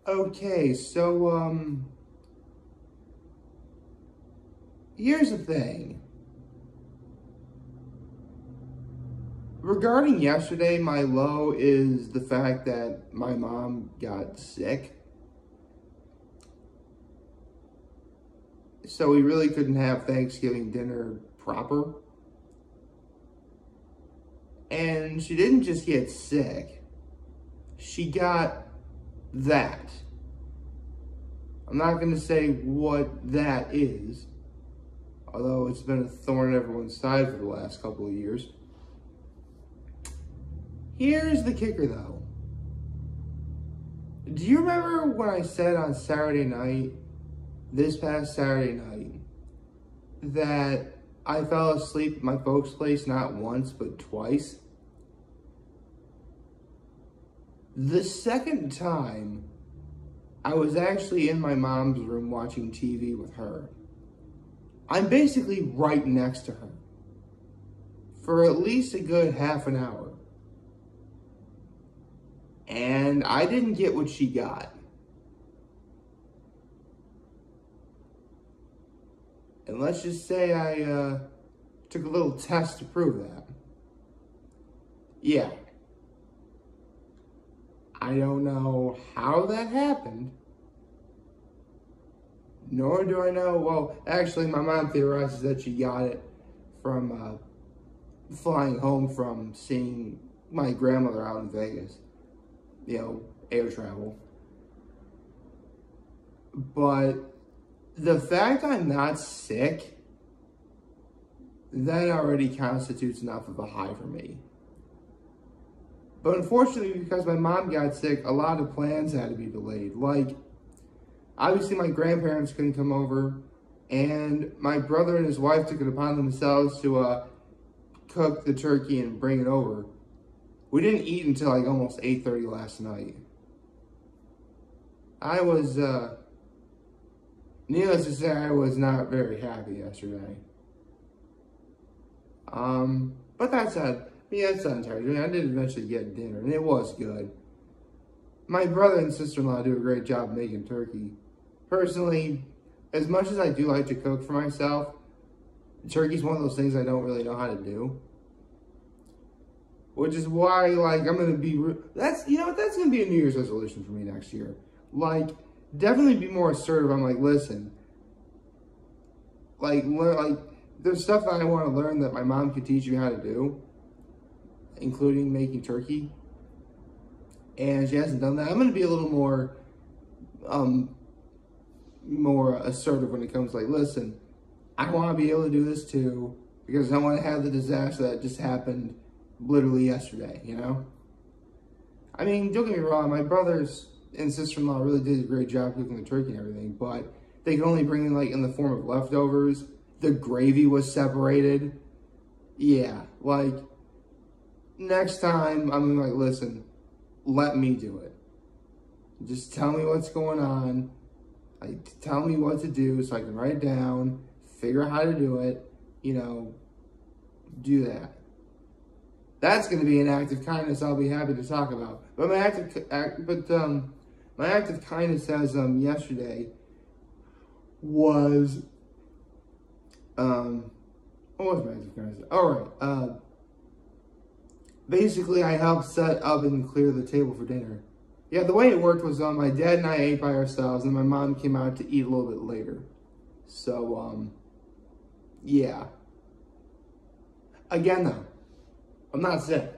Okay, so, here's the thing. Regarding yesterday, my low is the fact that my mom got sick. So we really couldn't have Thanksgiving dinner proper. And she didn't just get sick. She got that. I'm not going to say what that is, although it's been a thorn in everyone's side for the last couple of years. Here's the kicker, though. Do you remember when I said on Saturday night, this past Saturday night, that I fell asleep at my folks' place not once, but twice? The second time, I was actually in my mom's room watching TV with her. I'm basically right next to her for at least a good half an hour. And I didn't get what she got. And let's just say I took a little test to prove that. Yeah. I don't know how that happened. Nor do I know, well, actually my mom theorizes that she got it from flying home from seeing my grandmother out in Vegas. You know, air travel. But the fact I'm not sick, that already constitutes enough of a high for me. But unfortunately, because my mom got sick, a lot of plans had to be delayed. Like, obviously my grandparents couldn't come over, and my brother and his wife took it upon themselves to cook the turkey and bring it over. We didn't eat until like almost 8:30 last night. I was, needless to say, I was not very happy yesterday. But that said, yeah, it's not entirely. I did eventually get dinner, and it was good. My brother and sister-in-law do a great job making turkey. Personally, as much as I do like to cook for myself, turkey's one of those things I don't really know how to do. Which is why, like, I'm going to be, that's going to be a New Year's resolution for me next year. Like, definitely be more assertive. I'm like, listen, like, there's stuff that I want to learn that my mom could teach me how to do, including making turkey. And she hasn't done that. I'm going to be a little more, more assertive when it comes to, like, listen, I want to be able to do this too, because I don't want to have the disaster that just happened literally yesterday, you know? I mean, don't get me wrong, my brothers and sister-in-law really did a great job cooking the turkey and everything, but they could only bring in, like, in the form of leftovers. The gravy was separated. Yeah, like, next time, I'm like, listen, let me do it. Just tell me what's going on. Like, tell me what to do so I can write it down, figure out how to do it, you know, do that. That's going to be an act of kindness I'll be happy to talk about. But my act of kindness as yesterday was what was my act of kindness? All right. Basically, I helped set up and clear the table for dinner. Yeah, the way it worked was my dad and I ate by ourselves, and my mom came out to eat a little bit later. So yeah. Again, though, I'm not sick.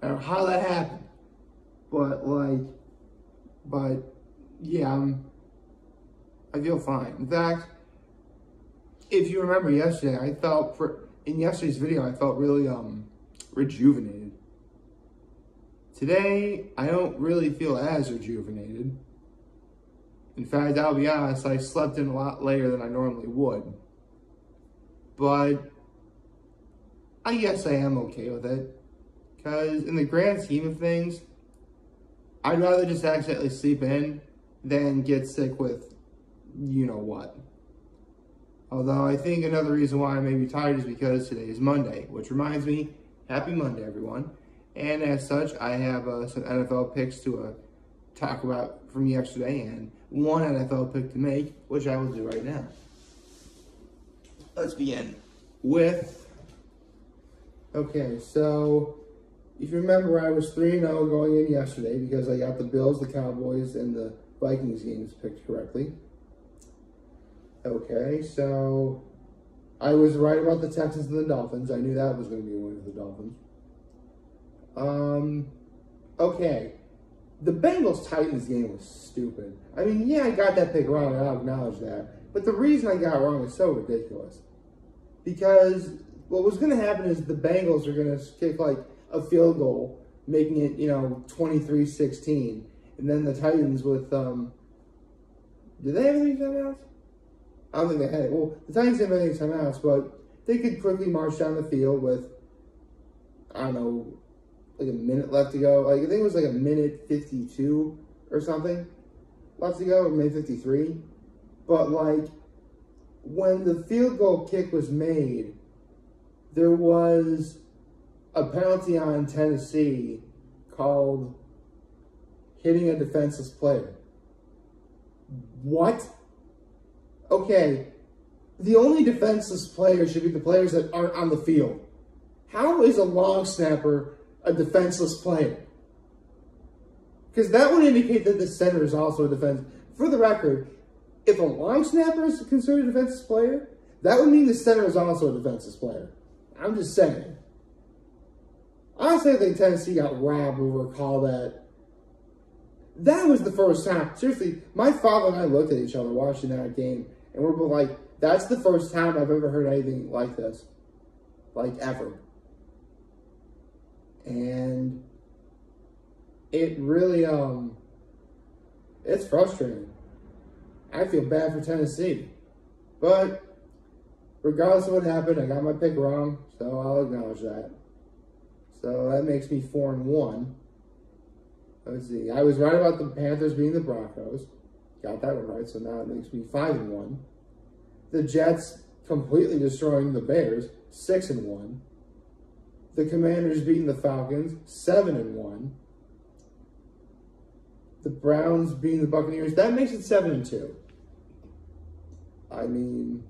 I don't know how that happened, but yeah, I feel fine. In fact, if you remember yesterday, in yesterday's video, I felt really rejuvenated. Today, I don't really feel as rejuvenated. In fact, I'll be honest, I slept in a lot later than I normally would. But I guess I am okay with it. Because in the grand scheme of things, I'd rather just accidentally sleep in than get sick with you know what. Although I think another reason why I may be tired is because today is Monday, which reminds me, happy Monday, everyone. And as such, I have some NFL picks to talk about from yesterday and one NFL pick to make, which I will do right now. Let's begin with, okay, so if you remember, I was 3-0 going in yesterday because I got the Bills, the Cowboys, and the Vikings games picked correctly. Okay, so I was right about the Texans and the Dolphins. I knew that was going to be a win for the Dolphins. Okay. The Bengals-Titans game was stupid. I mean, yeah, I got that pick wrong, and I'll acknowledge that. But the reason I got it wrong is so ridiculous. Because what was going to happen is the Bengals are going to kick, like, a field goal, making it, 23-16. And then the Titans with, did they have any timeouts? I don't think they had it. Well, the Titans didn't have any timeouts, but they could quickly march down the field with, I don't know, like a minute left to go. Like, I think it was like a minute 52 or something left to go, or minute 53. But, like, when the field goal kick was made, there was a penalty on Tennessee called hitting a defenseless player. What? Okay, the only defenseless players should be the players that aren't on the field. How is a long snapper a defenseless player? Because that would indicate that the center is also a defense. For the record, if a long snapper is considered a defenseless player, that would mean the center is also a defenseless player. I'm just saying. Honestly, I think Tennessee got robbed over a call that. That was the first time. Seriously, my father and I looked at each other watching that game, and we're both like, that's the first time I've ever heard anything like this. Like, ever. And it really, it's frustrating. I feel bad for Tennessee. But regardless of what happened, I got my pick wrong, so I'll acknowledge that. So that makes me 4-1. Let's see. I was right about the Panthers being the Broncos. Got that one right, so now it makes me 5-1. The Jets completely destroying the Bears, 6-1. The Commanders beating the Falcons, 7-1. The Browns beating the Buccaneers, that makes it 7-2. I mean,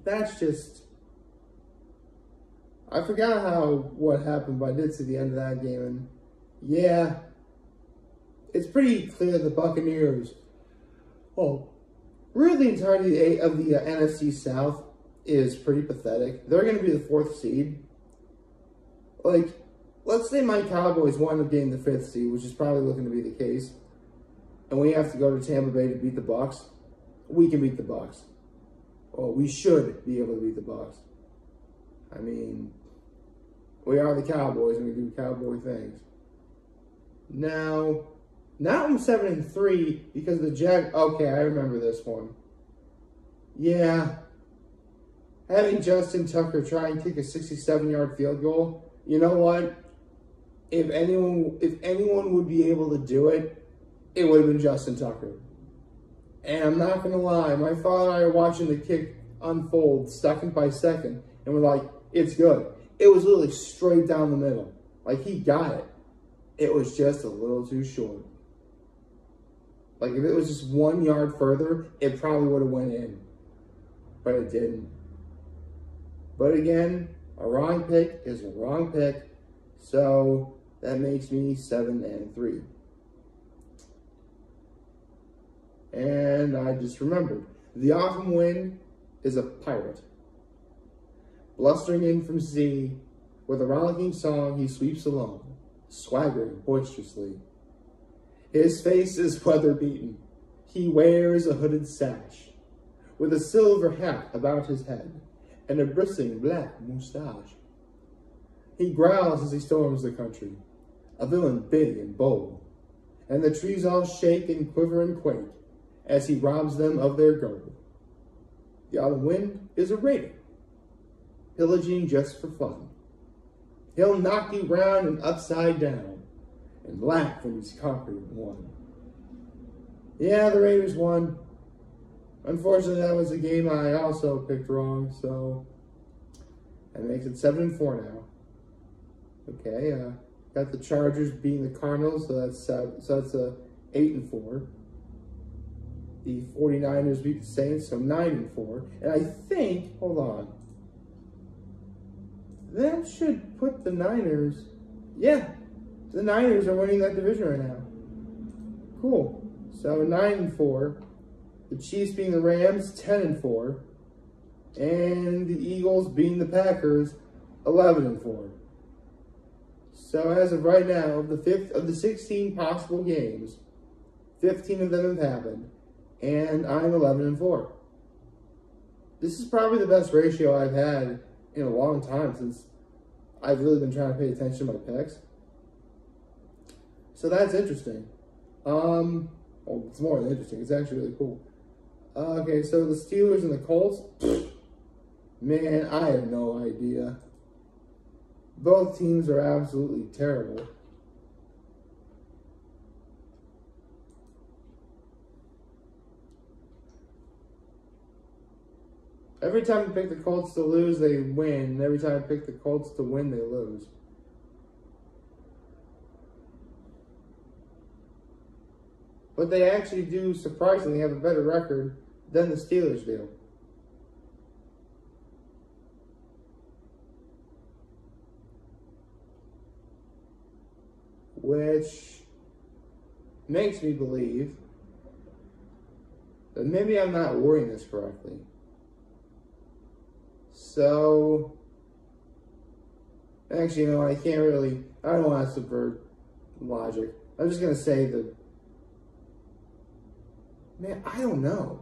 that's just, I forgot what happened, but I did see the end of that game, and yeah, it's pretty clear the Buccaneers, really the entirety of the NFC South is pretty pathetic. They're going to be the 4th seed. Like, let's say my Cowboys wind up getting the 5th seed, which is probably looking to be the case, and we have to go to Tampa Bay to beat the Bucs. We can beat the Bucs. Well, we should be able to beat the Bucs. I mean, we are the Cowboys and we do cowboy things. Now I'm 7-3 because the Jags. Okay, I remember this one. Yeah, having Justin Tucker try and kick a 67-yard field goal. You know what? If anyone would be able to do it, it would have been Justin Tucker. And I'm not gonna lie, my father and I are watching the kick unfold second by second, and we're like, it's good. It was literally straight down the middle. Like, he got it. It was just a little too short. Like, if it was just 1 yard further, it probably would have went in. But it didn't. But again, a wrong pick is a wrong pick. So that makes me 7-3. And I just remembered, the autumn wind is a pirate. Blustering in from sea, with a rollicking song he sweeps along, swaggering boisterously. His face is weather-beaten. He wears a hooded sash, with a silver hat about his head, and a bristling black moustache. He growls as he storms the country, a villain big and bold, and the trees all shake and quiver and quake, as he robs them of their gold. The autumn wind is a raider, pillaging just for fun. He'll knock you round and upside down, and laugh when he's conquered and won. Yeah, the Raiders won. Unfortunately, that was a game I also picked wrong, so that makes it 7-4 now. Okay, Got the Chargers beating the Cardinals, so that's a 8-4. The 49ers beat the Saints, so 9-4. And I think, hold on, that should put the Niners, yeah, the Niners are winning that division right now. Cool. So 9-4. The Chiefs beating the Rams, 10-4. And the Eagles beating the Packers, 11-4. So as of right now, of the 16 possible games, 15 of them have happened, and I'm 11-4. This is probably the best ratio I've had in a long time since I've really been trying to pay attention to my picks. So that's interesting. Well, it's more than interesting. It's actually really cool. Okay, so the Steelers and the Colts, man, I have no idea. Both teams are absolutely terrible. Every time I pick the Colts to lose, they win. Every time I pick the Colts to win, they lose. But they actually do surprisingly have a better record than the Steelers do. Which makes me believe that maybe I'm not wording this correctly. So, actually, no, I don't want to subvert logic. I'm just going to say that, man, I don't know.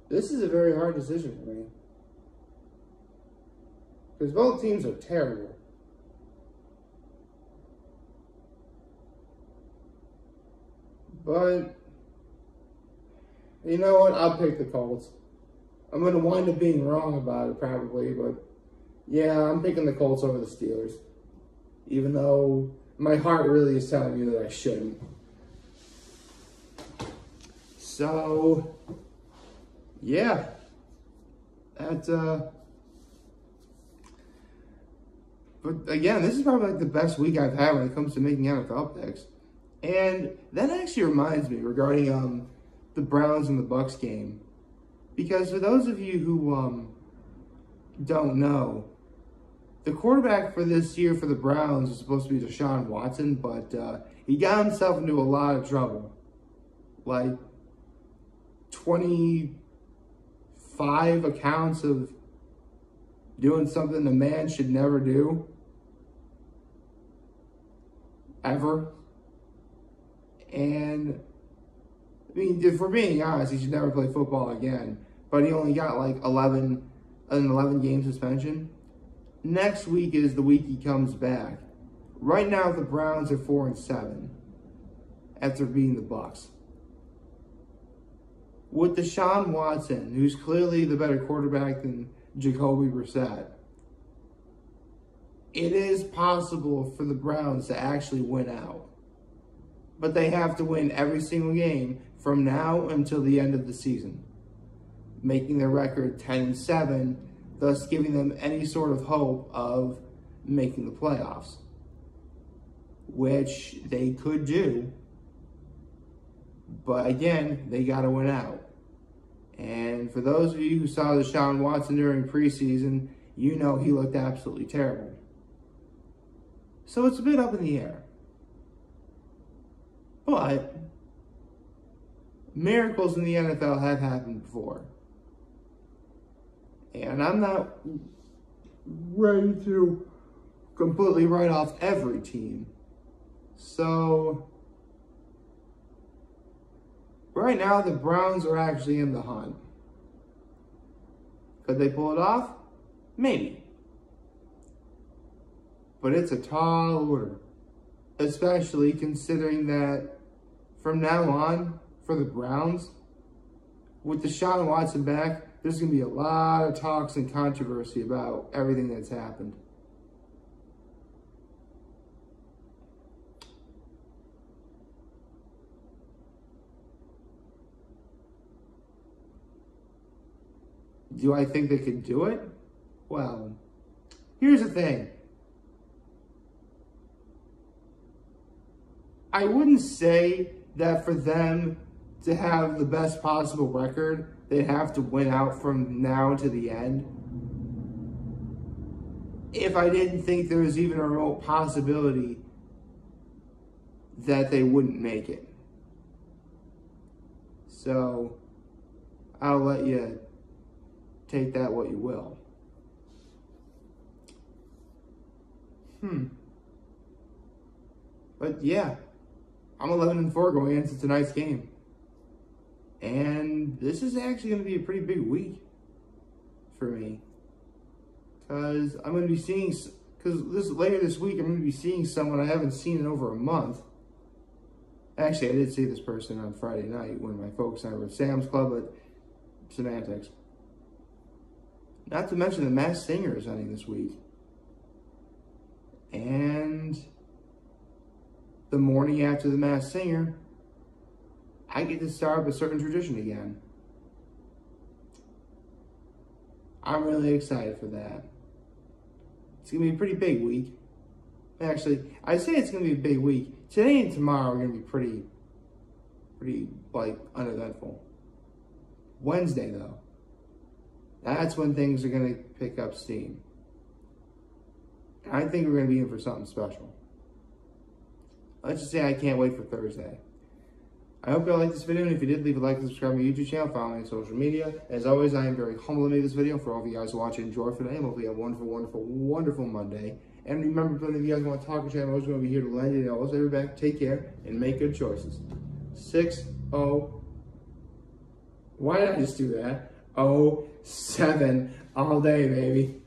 This is a very hard decision for me. Because both teams are terrible. But, you know what? I'll pick the Colts. I'm going to wind up being wrong about it probably, but yeah, I'm picking the Colts over the Steelers. Even though my heart really is telling me that I shouldn't. So, yeah. But again, this is probably like the best week I've had when it comes to making NFL picks. And that actually reminds me regarding the Browns and the Bucks game. Because for those of you who don't know, the quarterback for this year for the Browns is supposed to be Deshaun Watson, but he got himself into a lot of trouble. Like 25 accounts of doing something the man should never do. Ever. And, I mean, if we're being honest, he should never play football again. But he only got like an 11-game suspension. Next week is the week he comes back. Right now, the Browns are 4-7 after beating the Bucks. With Deshaun Watson, who's clearly the better quarterback than Jacoby Brissett, it is possible for the Browns to actually win out. But they have to win every single game from now until the end of the season, making their record 10-7, thus giving them any sort of hope of making the playoffs, which they could do. But again, they got to win out. And for those of you who saw Deshaun Watson during preseason, you know he looked absolutely terrible. So it's a bit up in the air. But miracles in the NFL have happened before. And I'm not ready to completely write off every team. So, right now the Browns are actually in the hunt. Could they pull it off? Maybe. But it's a tall order. Especially considering that from now on, for the Browns, with Deshaun Watson back, there's going to be a lot of talks and controversy about everything that's happened. Do I think they could do it? Well, here's the thing. I wouldn't say that for them to have the best possible record, they'd have to win out from now to the end. If I didn't think there was even a remote possibility that they wouldn't make it. So, I'll let you take that what you will. But yeah, I'm 11-4 going into tonight's game. And this is actually going to be a pretty big week for me. Because I'm going to be seeing, later this week, I'm going to be seeing someone I haven't seen in over a month. Actually, I did see this person on Friday night when my folks and I were at Sam's Club at Semantics. Not to mention the Masked Singer is ending this week. And the morning after the Masked Singer, I get to start up a certain tradition again. I'm really excited for that. It's going to be a pretty big week. Actually, I say it's going to be a big week. Today and tomorrow are going to be pretty like, uneventful. Wednesday, though, that's when things are going to pick up steam. I think we're going to be in for something special. Let's just say I can't wait for Thursday. I hope you all liked this video, and if you did, leave a like and subscribe to my YouTube channel, follow me on social media. As always, I am very humbled to make this video. For all of you guys who watch and enjoy today, and hopefully you have a wonderful, wonderful, wonderful Monday. And remember, if any of you guys want to talk to me, I'm always going to be here to lend you. Always have your back. Take care and make good choices. 6-0. Why did I just do that? 0-7 all day, baby.